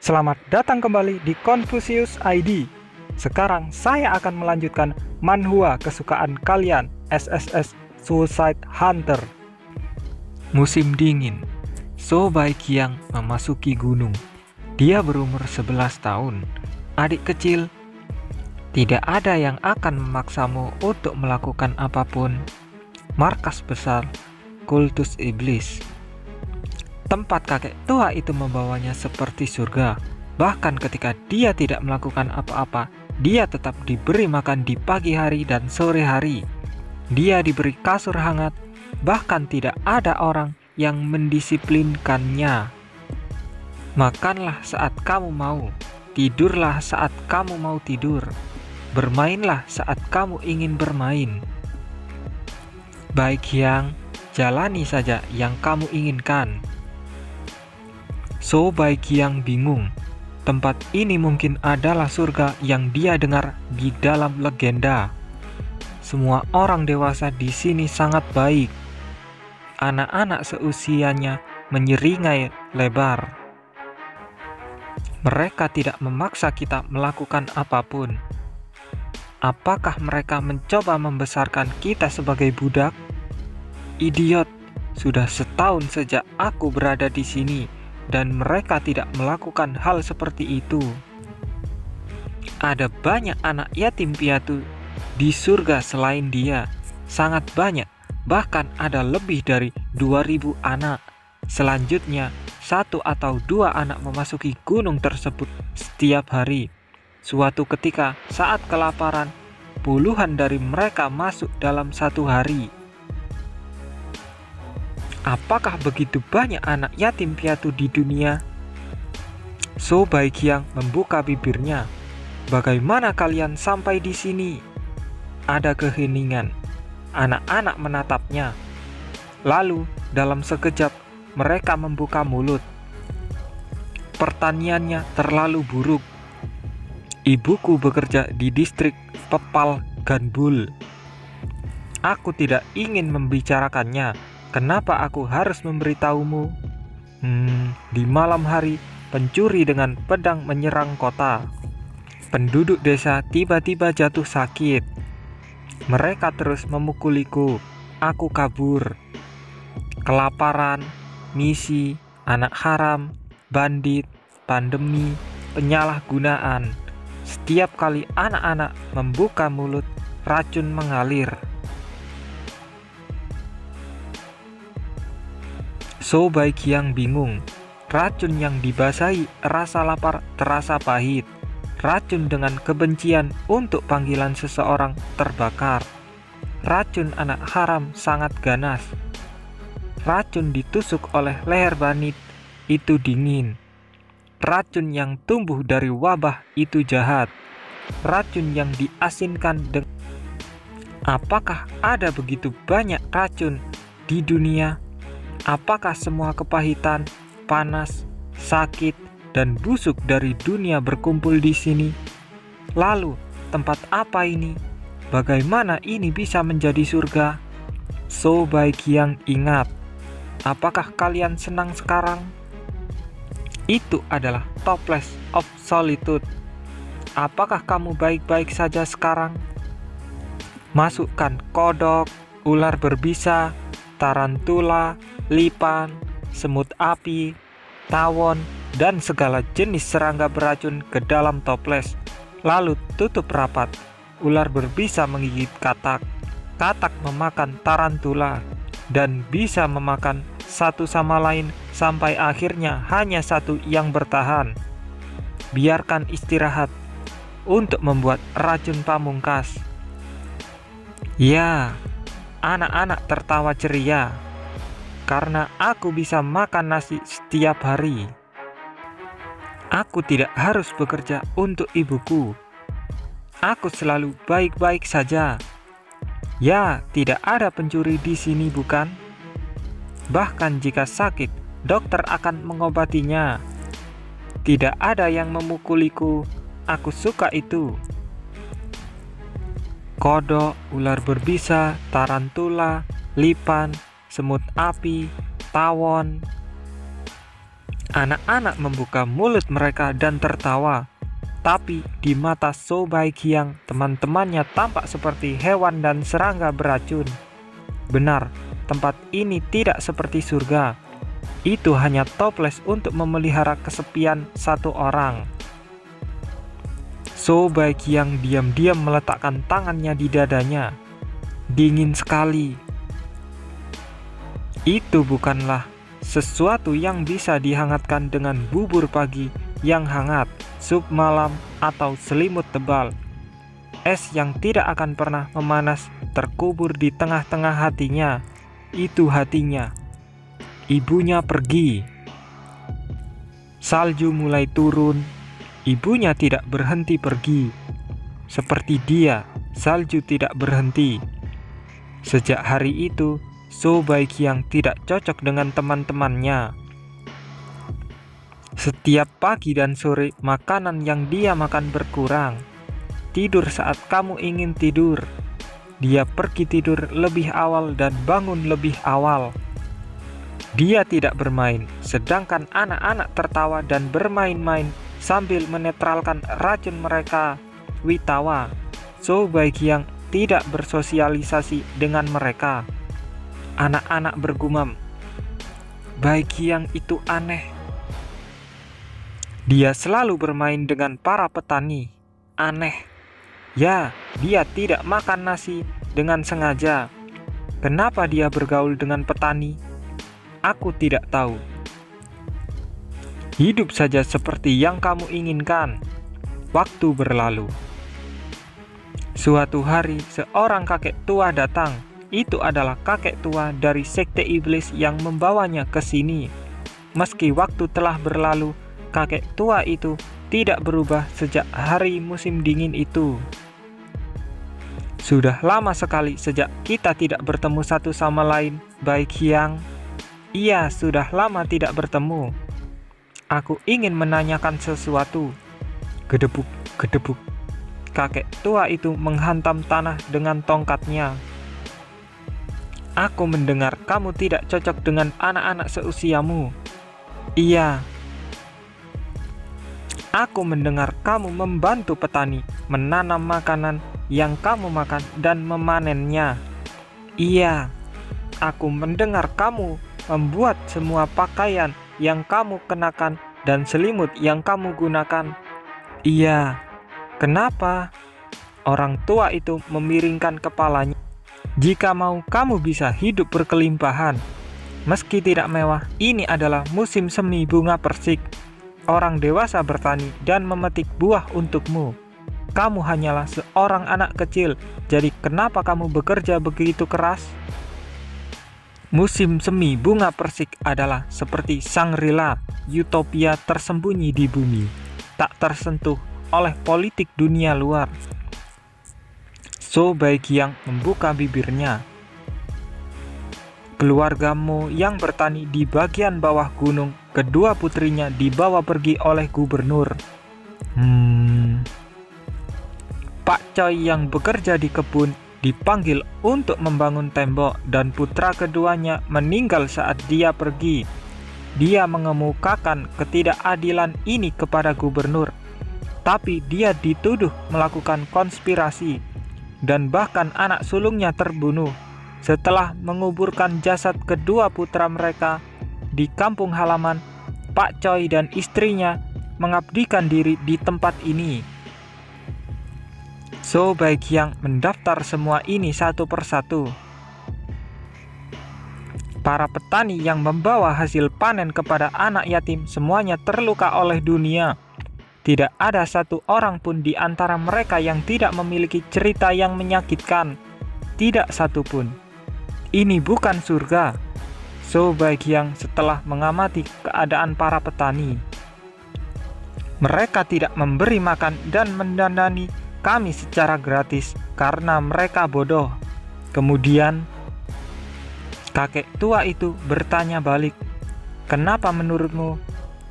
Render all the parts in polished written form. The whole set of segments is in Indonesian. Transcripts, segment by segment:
Selamat datang kembali di Confucius ID. Sekarang saya akan melanjutkan manhwa kesukaan kalian, SSS Suicide Hunter. Musim dingin. So Baiqiang memasuki gunung. Dia berumur 11 tahun. Adik kecil, tidak ada yang akan memaksamu untuk melakukan apapun. Markas besar kultus iblis. Tempat kakek tua itu membawanya seperti surga. Bahkan ketika dia tidak melakukan apa-apa, dia tetap diberi makan di pagi hari dan sore hari. Dia diberi kasur hangat, bahkan tidak ada orang yang mendisiplinkannya. Makanlah saat kamu mau, tidurlah saat kamu mau tidur, bermainlah saat kamu ingin bermain. Baiqiang, jalani saja yang kamu inginkan. So Baiqiang bingung. Tempat ini mungkin adalah surga yang dia dengar di dalam legenda. Semua orang dewasa di sini sangat baik. Anak-anak seusianya menyeringai lebar. Mereka tidak memaksa kita melakukan apapun. Apakah mereka mencoba membesarkan kita sebagai budak? Idiot, sudah setahun sejak aku berada di sini. Dan mereka tidak melakukan hal seperti itu. Ada banyak anak yatim piatu di surga selain dia. Sangat banyak, bahkan ada lebih dari 2000 anak. Selanjutnya, 1 atau 2 anak memasuki gunung tersebut setiap hari. Suatu ketika, saat kelaparan, puluhan dari mereka masuk dalam 1 hari. Apakah begitu banyak anak yatim piatu di dunia? So Baiqiang membuka bibirnya. Bagaimana kalian sampai di sini? Ada keheningan. Anak-anak menatapnya. Lalu dalam sekejap mereka membuka mulut. Pertaniannya terlalu buruk. Ibuku bekerja di distrik Pepal Ganbul. Aku tidak ingin membicarakannya. Kenapa aku harus memberitahumu? Di malam hari, pencuri dengan pedang menyerang kota. Penduduk desa tiba-tiba jatuh sakit. Mereka terus memukuliku. Aku kabur. Kelaparan, misi, anak haram, bandit, pandemi, penyalahgunaan. Setiap kali anak-anak membuka mulut, racun mengalir. So Baiqiang bingung. Racun yang dibasahi rasa lapar terasa pahit. Racun dengan kebencian untuk panggilan seseorang terbakar. Racun anak haram sangat ganas. Racun ditusuk oleh leher banit itu dingin. Racun yang tumbuh dari wabah itu jahat. Racun yang diasinkan dengan... Apakah ada begitu banyak racun di dunia? Apakah semua kepahitan, panas, sakit, dan busuk dari dunia berkumpul di sini? Lalu, tempat apa ini? Bagaimana ini bisa menjadi surga? So Baiqiang ingat. Apakah kalian senang sekarang? Itu adalah toples of solitude. Apakah kamu baik-baik saja sekarang? Masukkan kodok, ular berbisa, tarantula, lipan, semut api, tawon, dan segala jenis serangga beracun ke dalam toples. Lalu tutup rapat. Ular berbisa menggigit katak. Katak memakan tarantula dan bisa memakan satu sama lain sampai akhirnya hanya satu yang bertahan. Biarkan istirahat untuk membuat racun pamungkas. Ya, anak-anak tertawa ceria. Karena aku bisa makan nasi setiap hari. Aku tidak harus bekerja untuk ibuku. Aku selalu baik-baik saja. Ya, tidak ada pencuri di sini, bukan? Bahkan jika sakit, dokter akan mengobatinya. Tidak ada yang memukuliku. Aku suka itu. Kodok, ular berbisa, tarantula, lipan, semut api, tawon. Anak-anak membuka mulut mereka dan tertawa. Tapi di mata So Baikiang, teman-temannya tampak seperti hewan dan serangga beracun. Benar, tempat ini tidak seperti surga. Itu hanya toples untuk memelihara kesepian satu orang. So Baikiang diam-diam meletakkan tangannya di dadanya. Dingin sekali. Itu bukanlah sesuatu yang bisa dihangatkan dengan bubur pagi yang hangat, sup malam, atau selimut tebal. Es yang tidak akan pernah memanas terkubur di tengah-tengah hatinya. Itu hatinya. Ibunya pergi. Salju mulai turun. Ibunya tidak berhenti pergi. Seperti dia, salju tidak berhenti. Sejak hari itu, So Baikiang tidak cocok dengan teman-temannya. Setiap pagi dan sore, makanan yang dia makan berkurang. Tidur saat kamu ingin tidur. Dia pergi tidur lebih awal dan bangun lebih awal. Dia tidak bermain, sedangkan anak-anak tertawa dan bermain-main sambil menetralkan racun mereka. Witawa, So Baikiang tidak bersosialisasi dengan mereka. Anak-anak bergumam, Baikiang itu aneh. Dia selalu bermain dengan para petani. Aneh. Ya, dia tidak makan nasi dengan sengaja. Kenapa dia bergaul dengan petani? Aku tidak tahu. Hidup saja seperti yang kamu inginkan. Waktu berlalu. Suatu hari, seorang kakek tua datang. Itu adalah kakek tua dari sekte iblis yang membawanya ke sini. Meski waktu telah berlalu, kakek tua itu tidak berubah sejak hari musim dingin itu. Sudah lama sekali sejak kita tidak bertemu satu sama lain, Baikiang. Iya, sudah lama tidak bertemu. Aku ingin menanyakan sesuatu. Gedebuk, gedebuk. Kakek tua itu menghantam tanah dengan tongkatnya. Aku mendengar kamu tidak cocok dengan anak-anak seusiamu. Iya. Aku mendengar kamu membantu petani menanam makanan yang kamu makan dan memanennya. Iya. Aku mendengar kamu membuat semua pakaian yang kamu kenakan dan selimut yang kamu gunakan. Iya. Kenapa? Orang tua itu memiringkan kepalanya. Jika mau, kamu bisa hidup berkelimpahan. Meski tidak mewah, ini adalah musim semi bunga persik. Orang dewasa bertani dan memetik buah untukmu. Kamu hanyalah seorang anak kecil, jadi kenapa kamu bekerja begitu keras? Musim semi bunga persik adalah seperti Shangri-La, utopia tersembunyi di bumi, tak tersentuh oleh politik dunia luar. So Baikiang membuka bibirnya. Keluargamu yang bertani di bagian bawah gunung, kedua putrinya dibawa pergi oleh gubernur. Pak Choi yang bekerja di kebun dipanggil untuk membangun tembok dan putra keduanya meninggal saat dia pergi. Dia mengemukakan ketidakadilan ini kepada gubernur, tapi dia dituduh melakukan konspirasi. Dan bahkan anak sulungnya terbunuh setelah menguburkan jasad kedua putra mereka di kampung halaman. Pak Choi dan istrinya mengabdikan diri di tempat ini. So Baikiang mendaftar semua ini satu persatu. Para petani yang membawa hasil panen kepada anak yatim semuanya terluka oleh dunia. Tidak ada satu orang pun di antara mereka yang tidak memiliki cerita yang menyakitkan. Tidak satu pun. Ini bukan surga. So Baikiang setelah mengamati keadaan para petani. Mereka tidak memberi makan dan mendandani kami secara gratis karena mereka bodoh. Kemudian kakek tua itu bertanya balik, kenapa menurutmu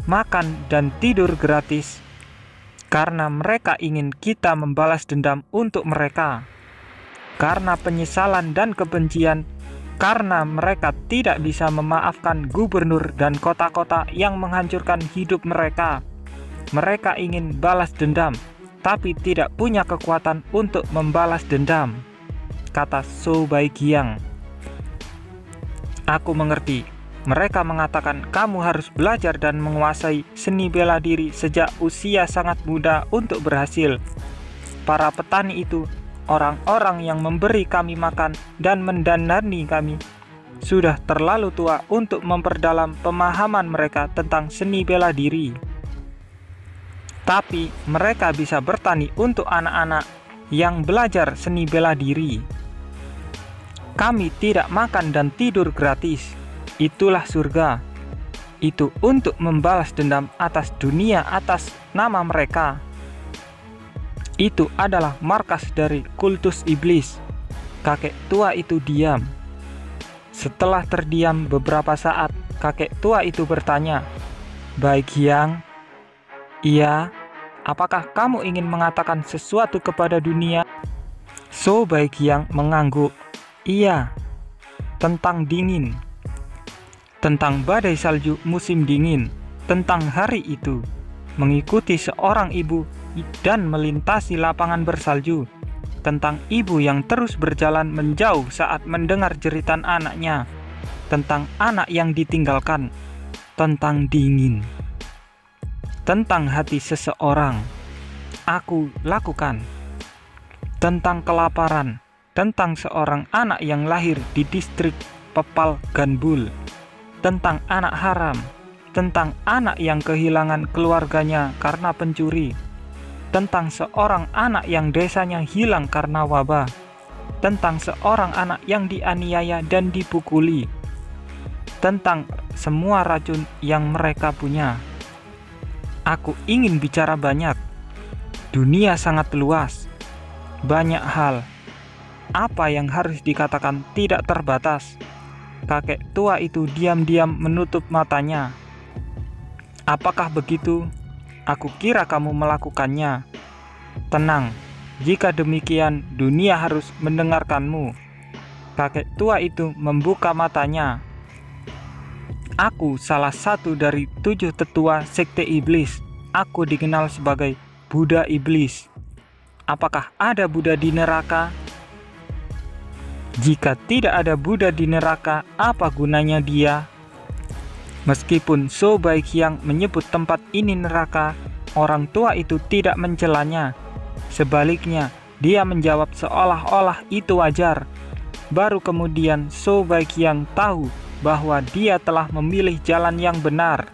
makan dan tidur gratis? Karena mereka ingin kita membalas dendam untuk mereka. Karena penyesalan dan kebencian, Karena mereka tidak bisa memaafkan gubernur dan kota-kota yang menghancurkan hidup mereka. Mereka ingin balas dendam, tapi tidak punya kekuatan untuk membalas dendam, kata Zhou Baiqiang. Aku mengerti. Mereka mengatakan kamu harus belajar dan menguasai seni bela diri sejak usia sangat muda untuk berhasil. Para petani itu, orang-orang yang memberi kami makan dan mendandani kami, sudah terlalu tua untuk memperdalam pemahaman mereka tentang seni bela diri. Tapi mereka bisa bertani untuk anak-anak yang belajar seni bela diri. Kami tidak makan dan tidur gratis. Itulah surga. Itu untuk membalas dendam atas dunia atas nama mereka. Itu adalah markas dari kultus iblis. Kakek tua itu diam. Setelah terdiam beberapa saat, kakek tua itu bertanya, Baiqiang, iya, apakah kamu ingin mengatakan sesuatu kepada dunia? Zhou Baiqiang mengangguk. Iya, tentang dingin. Tentang badai salju musim dingin, tentang hari itu, mengikuti seorang ibu dan melintasi lapangan bersalju, tentang ibu yang terus berjalan menjauh saat mendengar jeritan anaknya, tentang anak yang ditinggalkan, tentang dingin, tentang hati seseorang, aku lakukan, tentang kelaparan, tentang seorang anak yang lahir di distrik Pepal Ganbul, tentang anak haram, tentang anak yang kehilangan keluarganya karena pencuri, tentang seorang anak yang desanya hilang karena wabah, tentang seorang anak yang dianiaya dan dipukuli, tentang semua racun yang mereka punya. Aku ingin bicara banyak. Dunia sangat luas. Banyak hal. Apa yang harus dikatakan tidak terbatas. Kakek tua itu diam-diam menutup matanya. Apakah begitu? Aku kira kamu melakukannya. Tenang, jika demikian dunia harus mendengarkanmu. Kakek tua itu membuka matanya. Aku salah satu dari 7 tetua sekte iblis. Aku dikenal sebagai Buddha iblis. Apakah ada Buddha di neraka? Jika tidak ada Buddha di neraka, apa gunanya dia? Meskipun Zhou Baiqiang menyebut tempat ini neraka, orang tua itu tidak mencelanya. Sebaliknya, dia menjawab seolah-olah itu wajar. Baru kemudian Zhou Baiqiang tahu bahwa dia telah memilih jalan yang benar.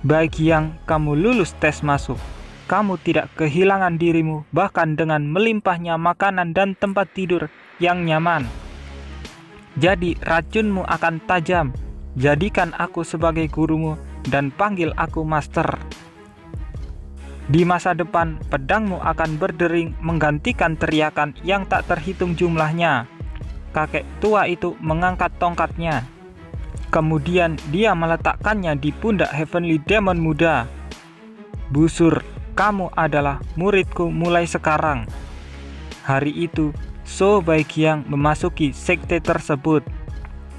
Baiqiang, kamu lulus tes masuk. Kamu tidak kehilangan dirimu bahkan dengan melimpahnya makanan dan tempat tidur yang nyaman. Jadi racunmu akan tajam. Jadikan aku sebagai gurumu dan panggil aku master. Di masa depan, pedangmu akan berdering menggantikan teriakan yang tak terhitung jumlahnya. Kakek tua itu mengangkat tongkatnya. Kemudian dia meletakkannya di pundak Heavenly Demon muda. Busur, kamu adalah muridku mulai sekarang. Hari itu, Zhou Baiqiang memasuki sekte tersebut.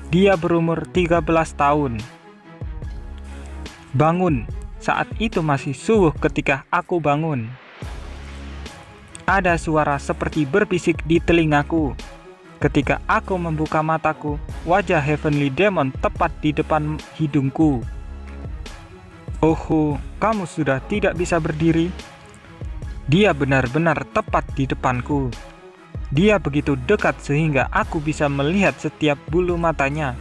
Dia berumur 13 tahun. Bangun, saat itu masih subuh ketika aku bangun. Ada suara seperti berbisik di telingaku. Ketika aku membuka mataku, wajah Heavenly Demon tepat di depan hidungku. Oh, kamu sudah tidak bisa berdiri. Dia benar-benar tepat di depanku. Dia begitu dekat sehingga aku bisa melihat setiap bulu matanya.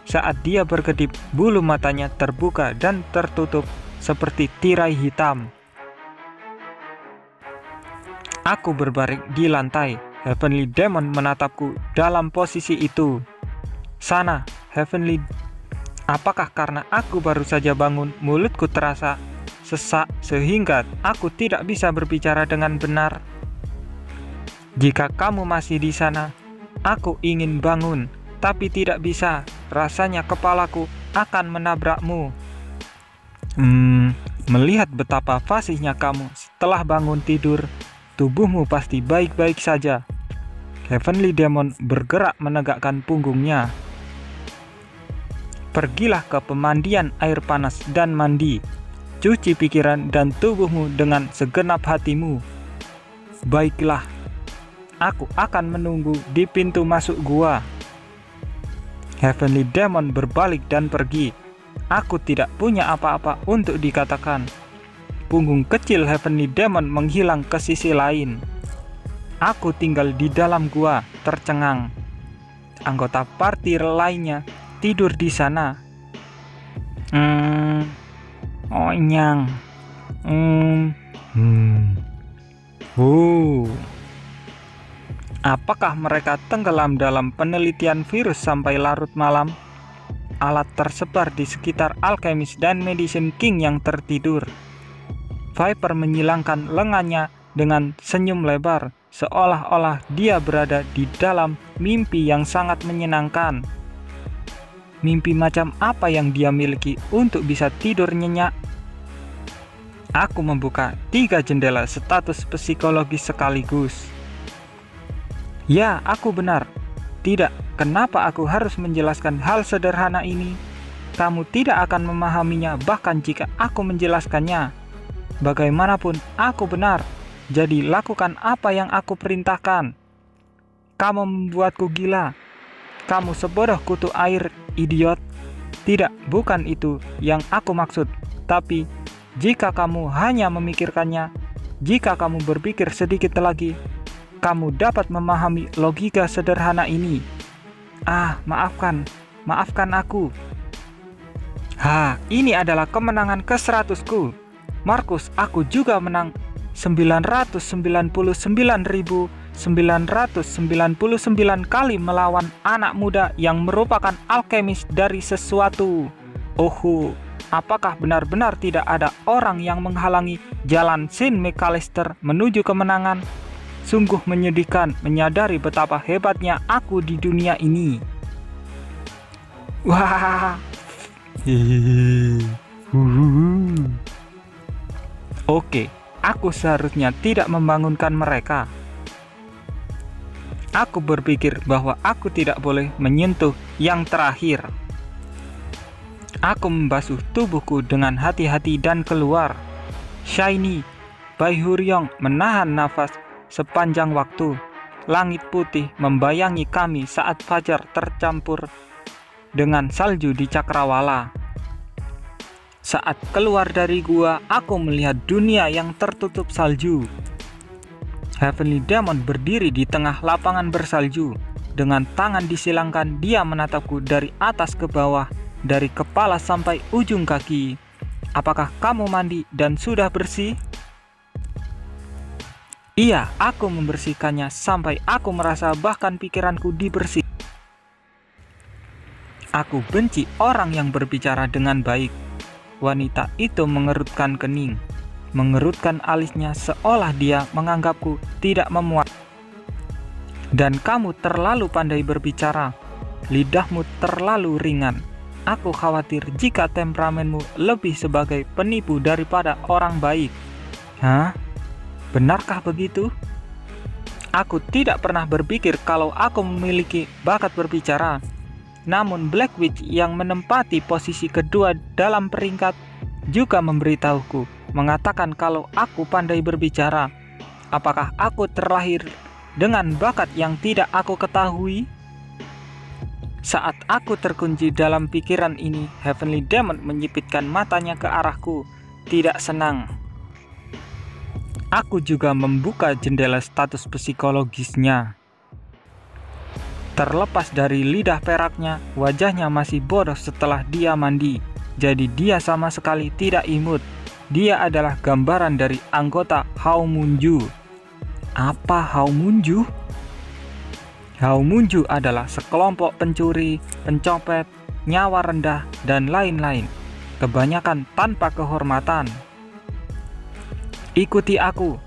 Saat dia berkedip, bulu matanya terbuka dan tertutup seperti tirai hitam. Aku berbaring di lantai. Heavenly Demon menatapku dalam posisi itu. Sana, Heavenly. Apakah karena aku baru saja bangun, mulutku terasa sesak sehingga aku tidak bisa berbicara dengan benar? Jika kamu masih di sana, aku ingin bangun, tapi tidak bisa. Rasanya kepalaku akan menabrakmu. Melihat betapa fasihnya kamu setelah bangun tidur, tubuhmu pasti baik-baik saja. Heavenly Demon bergerak menegakkan punggungnya. Pergilah ke pemandian air panas dan mandi. Cuci pikiran dan tubuhmu dengan segenap hatimu. Baiklah, aku akan menunggu di pintu masuk gua. Heavenly Demon berbalik dan pergi. Aku tidak punya apa-apa untuk dikatakan. Punggung kecil Heavenly Demon menghilang ke sisi lain. Aku tinggal di dalam gua, tercengang. Anggota party lainnya tidur di sana. Onyang. Apakah mereka tenggelam dalam penelitian virus sampai larut malam? Alat tersebar di sekitar alkemis dan medicine king yang tertidur. Viper menyilangkan lengannya dengan senyum lebar, seolah-olah dia berada di dalam mimpi yang sangat menyenangkan. Mimpi macam apa yang dia miliki untuk bisa tidur nyenyak? Aku membuka 3 jendela status psikologis sekaligus. Ya, aku benar. Tidak, kenapa aku harus menjelaskan hal sederhana ini? Kamu tidak akan memahaminya bahkan jika aku menjelaskannya. Bagaimanapun, aku benar. Jadi lakukan apa yang aku perintahkan. Kamu membuatku gila. Kamu sebodoh kutu air, idiot. Tidak, bukan itu yang aku maksud. Tapi, jika kamu hanya memikirkannya, jika kamu berpikir sedikit lagi, kamu dapat memahami logika sederhana ini. Maafkan aku. Ini adalah kemenangan ke-100-ku. Markus, aku juga menang 999.999 kali melawan anak muda yang merupakan alkemis dari sesuatu. Apakah benar-benar tidak ada orang yang menghalangi jalan Sin McAllister menuju kemenangan? Sungguh menyedihkan menyadari betapa hebatnya aku di dunia ini. Oke, aku seharusnya tidak membangunkan mereka. Aku berpikir bahwa aku tidak boleh menyentuh yang terakhir. Aku membasuh tubuhku dengan hati-hati dan keluar. Shiny, Bai Huryong menahan nafas sepanjang waktu. Langit putih membayangi kami saat fajar tercampur dengan salju di Cakrawala. Saat keluar dari gua, aku melihat dunia yang tertutup salju. Heavenly Demon berdiri di tengah lapangan bersalju. Dengan tangan disilangkan, dia menatapku dari atas ke bawah, dari kepala sampai ujung kaki. Apakah kamu mandi dan sudah bersih? Iya, aku membersihkannya sampai aku merasa bahkan pikiranku dibersih. Aku benci orang yang berbicara dengan baik. Wanita itu mengerutkan kening, mengerutkan alisnya seolah dia menganggapku tidak memuat. Dan kamu terlalu pandai berbicara, lidahmu terlalu ringan. Aku khawatir jika temperamenmu lebih sebagai penipu daripada orang baik. Benarkah begitu? Aku tidak pernah berpikir kalau aku memiliki bakat berbicara. Namun Black Witch yang menempati posisi kedua dalam peringkat juga memberitahuku, mengatakan kalau aku pandai berbicara. Apakah aku terlahir dengan bakat yang tidak aku ketahui? Saat aku terkunci dalam pikiran ini, Heavenly Demon menyipitkan matanya ke arahku, tidak senang. Aku juga membuka jendela status psikologisnya. Terlepas dari lidah peraknya, wajahnya masih bodoh setelah dia mandi. Jadi dia sama sekali tidak imut. Dia adalah gambaran dari anggota Hao Munju. Apa Hao Munju? Hao Munju adalah sekelompok pencuri, pencopet, nyawa rendah, dan lain-lain. Kebanyakan tanpa kehormatan. Ikuti aku.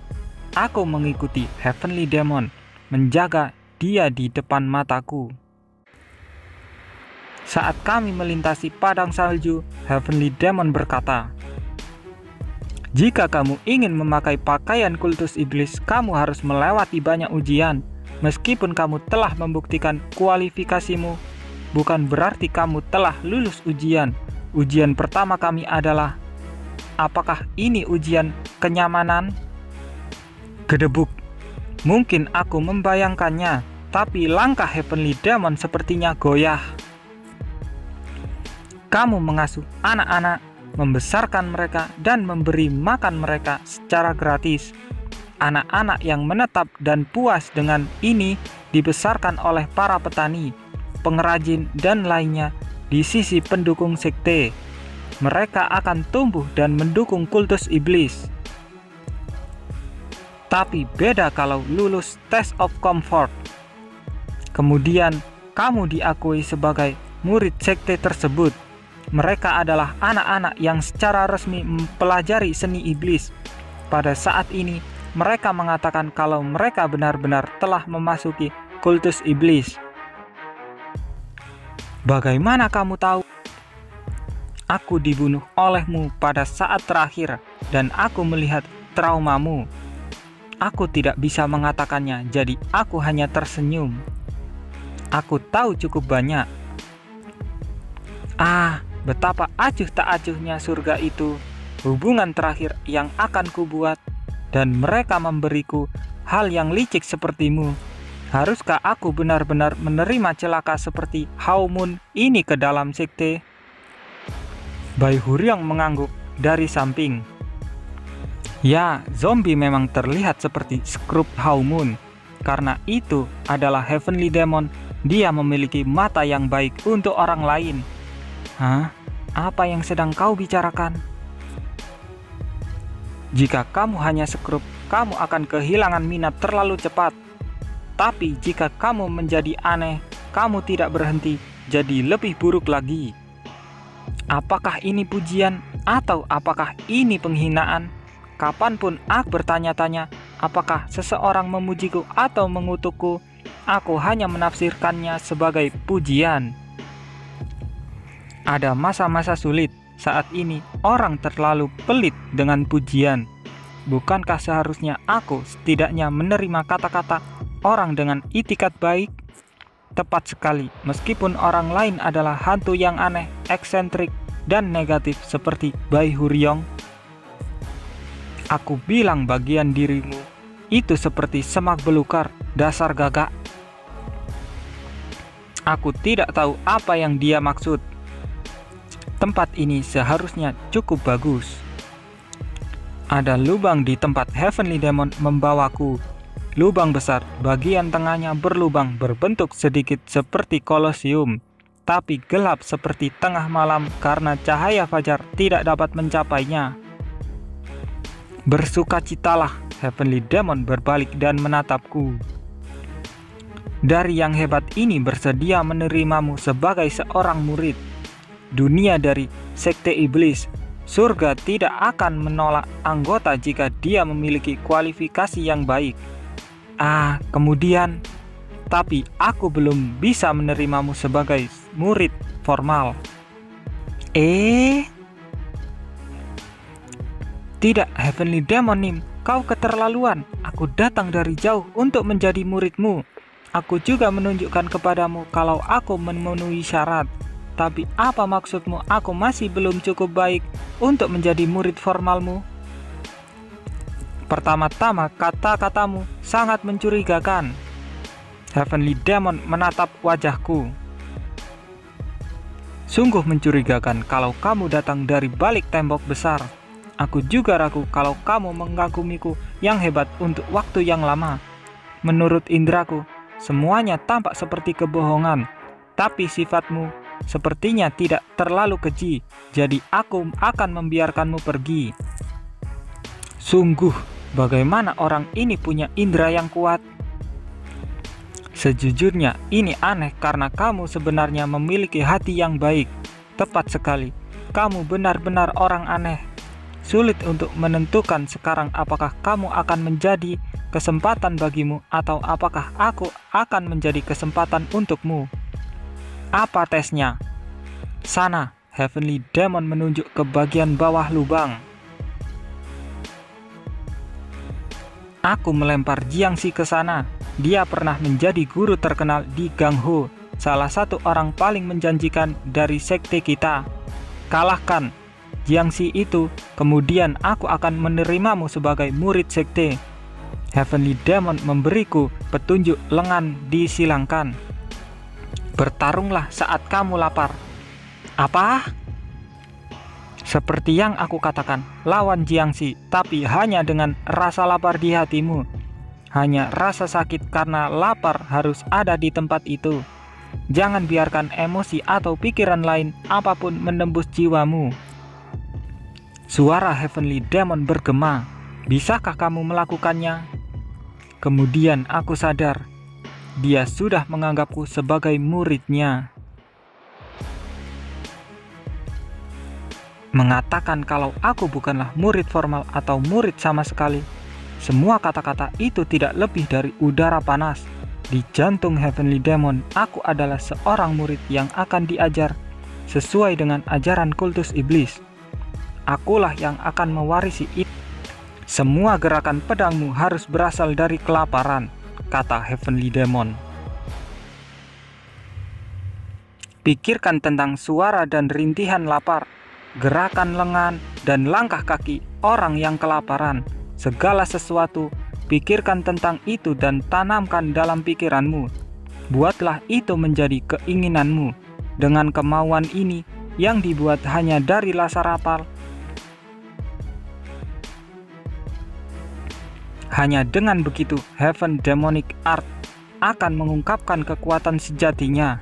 Aku mengikuti Heavenly Demon, menjaga dia di depan mataku. Saat kami melintasi padang salju, Heavenly Demon berkata, "Jika kamu ingin memakai pakaian kultus iblis, kamu harus melewati banyak ujian. Meskipun kamu telah membuktikan kualifikasimu, bukan berarti kamu telah lulus ujian. Ujian pertama kami adalah, apakah ini ujian kenyamanan? Gedebuk. Mungkin aku membayangkannya, tapi langkah Heavenly Demon sepertinya goyah. Kamu mengasuh anak-anak, membesarkan mereka, dan memberi makan mereka secara gratis. Anak-anak yang menetap dan puas dengan ini dibesarkan oleh para petani, pengrajin, dan lainnya di sisi pendukung sekte. Mereka akan tumbuh dan mendukung kultus iblis. Tapi beda kalau lulus test of comfort. Kemudian kamu diakui sebagai murid sekte tersebut. Mereka adalah anak-anak yang secara resmi mempelajari seni iblis. Pada saat ini, mereka mengatakan kalau mereka benar-benar telah memasuki kultus iblis. Bagaimana kamu tahu? Aku dibunuh olehmu pada saat terakhir, dan aku melihat traumamu. Aku tidak bisa mengatakannya, jadi aku hanya tersenyum. Aku tahu cukup banyak. Betapa acuh tak acuhnya surga itu, hubungan terakhir yang akan kubuat, dan mereka memberiku hal yang licik sepertimu. Haruskah aku benar-benar menerima celaka seperti Haumun ini ke dalam sekte? Bai Huryong mengangguk dari samping. Ya, zombie memang terlihat seperti skrup Haumun. Karena itu adalah Heavenly Demon, dia memiliki mata yang baik untuk orang lain. Hah? Apa yang sedang kau bicarakan? Jika kamu hanya skrup, kamu akan kehilangan minat terlalu cepat. Tapi jika kamu menjadi aneh, kamu tidak berhenti, jadi lebih buruk lagi. Apakah ini pujian atau apakah ini penghinaan? Kapanpun aku bertanya-tanya, apakah seseorang memujiku atau mengutukku, aku hanya menafsirkannya sebagai pujian. Ada masa-masa sulit. Saat ini orang terlalu pelit dengan pujian. Bukankah seharusnya aku setidaknya menerima kata-kata orang dengan itikat baik? Tepat sekali, meskipun orang lain adalah hantu yang aneh, eksentrik, dan negatif seperti Bai Huryong. Aku bilang bagian dirimu itu seperti semak belukar, dasar gagak. Aku tidak tahu apa yang dia maksud. Tempat ini seharusnya cukup bagus. Ada lubang di tempat Heavenly Demon membawaku. Lubang besar, bagian tengahnya berlubang berbentuk sedikit seperti kolosium, tapi gelap seperti tengah malam karena cahaya fajar tidak dapat mencapainya. Bersukacitalah, Heavenly Demon berbalik dan menatapku. Dari yang hebat ini bersedia menerimamu sebagai seorang murid. Dunia dari sekte iblis, surga tidak akan menolak anggota jika dia memiliki kualifikasi yang baik. Kemudian, tapi aku belum bisa menerimamu sebagai murid formal. Tidak, Heavenly Demonim, kau keterlaluan. Aku datang dari jauh untuk menjadi muridmu. Aku juga menunjukkan kepadamu kalau aku memenuhi syarat. Tapi apa maksudmu aku masih belum cukup baik untuk menjadi murid formalmu? Pertama-tama kata-katamu sangat mencurigakan. Heavenly Demon menatap wajahku. Sungguh mencurigakan kalau kamu datang dari balik tembok besar. Aku juga ragu kalau kamu mengagumiku yang hebat untuk waktu yang lama. Menurut indraku, semuanya tampak seperti kebohongan. Tapi sifatmu sepertinya tidak terlalu keji, jadi aku akan membiarkanmu pergi. Sungguh, bagaimana orang ini punya indera yang kuat? Sejujurnya, ini aneh karena kamu sebenarnya memiliki hati yang baik. Tepat sekali, kamu benar-benar orang aneh. Sulit untuk menentukan sekarang apakah kamu akan menjadi kesempatan bagimu atau apakah aku akan menjadi kesempatan untukmu. Apa tesnya? Sana, Heavenly Demon menunjuk ke bagian bawah lubang. Aku melempar Jiangxi ke sana. Dia pernah menjadi guru terkenal di Gang Ho, salah satu orang paling menjanjikan dari sekte kita. Kalahkan Jiangxi itu, kemudian aku akan menerimamu sebagai murid sekte. Heavenly Demon memberiku petunjuk lengan disilangkan. Bertarunglah saat kamu lapar. Apa? Seperti yang aku katakan, lawan Jiangxi, tapi hanya dengan rasa lapar di hatimu. Hanya rasa sakit karena lapar harus ada di tempat itu. Jangan biarkan emosi atau pikiran lain apapun menembus jiwamu. Suara Heavenly Demon bergema. Bisakah kamu melakukannya? Kemudian aku sadar, dia sudah menganggapku sebagai muridnya. Mengatakan kalau aku bukanlah murid formal atau murid sama sekali. Semua kata-kata itu tidak lebih dari udara panas. Di jantung Heavenly Demon, aku adalah seorang murid yang akan diajar sesuai dengan ajaran kultus iblis. Akulah yang akan mewarisi itu. Semua gerakan pedangmu harus berasal dari kelaparan, kata Heavenly Demon. Pikirkan tentang suara dan rintihan lapar, gerakan lengan dan langkah kaki orang yang kelaparan. Segala sesuatu, pikirkan tentang itu dan tanamkan dalam pikiranmu. Buatlah itu menjadi keinginanmu. Dengan kemauan ini yang dibuat hanya dari laser rapal, hanya dengan begitu Heaven Demonic Art akan mengungkapkan kekuatan sejatinya.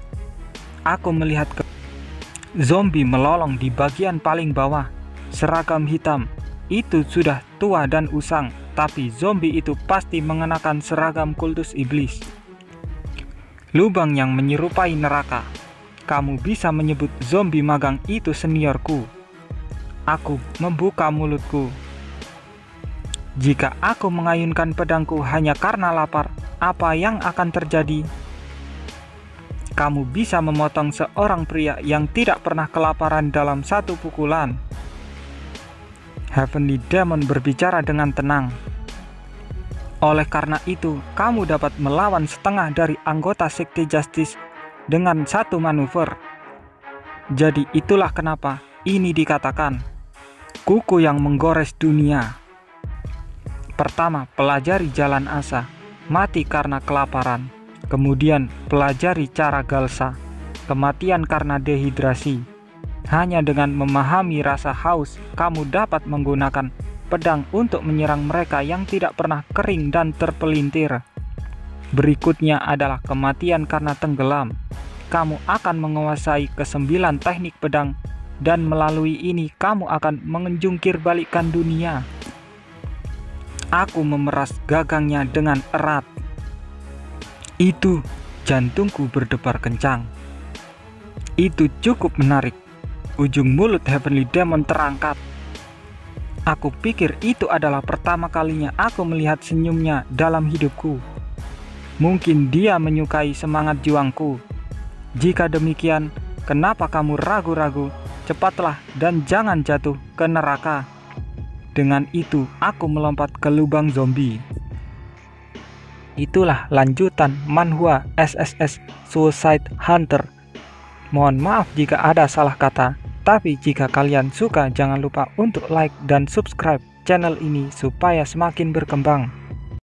Aku melihat zombie melolong di bagian paling bawah, seragam hitam. Itu sudah tua dan usang, tapi zombie itu pasti mengenakan seragam kultus iblis. Lubang yang menyerupai neraka. Kamu bisa menyebut zombie magang itu seniorku. Aku membuka mulutku. Jika aku mengayunkan pedangku hanya karena lapar, apa yang akan terjadi? Kamu bisa memotong seorang pria yang tidak pernah kelaparan dalam satu pukulan. Heavenly Demon berbicara dengan tenang. Oleh karena itu, kamu dapat melawan setengah dari anggota sekte Justice dengan satu manuver. Jadi itulah kenapa ini dikatakan kuku yang menggores dunia. Pertama, pelajari jalan asa, mati karena kelaparan. Kemudian, pelajari cara galsa, kematian karena dehidrasi. Hanya dengan memahami rasa haus, kamu dapat menggunakan pedang untuk menyerang mereka yang tidak pernah kering dan terpelintir. Berikutnya adalah kematian karena tenggelam. Kamu akan menguasai ke-9 teknik pedang, dan melalui ini kamu akan menjungkir balikkan dunia. Aku memeras gagangnya dengan erat. Itu, jantungku berdebar kencang. Itu cukup menarik. Ujung mulut Heavenly Demon terangkat. Aku pikir itu adalah pertama kalinya aku melihat senyumnya dalam hidupku. Mungkin dia menyukai semangat juangku. Jika demikian, kenapa kamu ragu-ragu? Cepatlah dan jangan jatuh ke neraka. Dengan itu, aku melompat ke lubang zombie. Itulah lanjutan manhwa SSS Suicide Hunter. Mohon maaf jika ada salah kata. Tapi jika kalian suka, jangan lupa untuk like dan subscribe channel ini supaya semakin berkembang.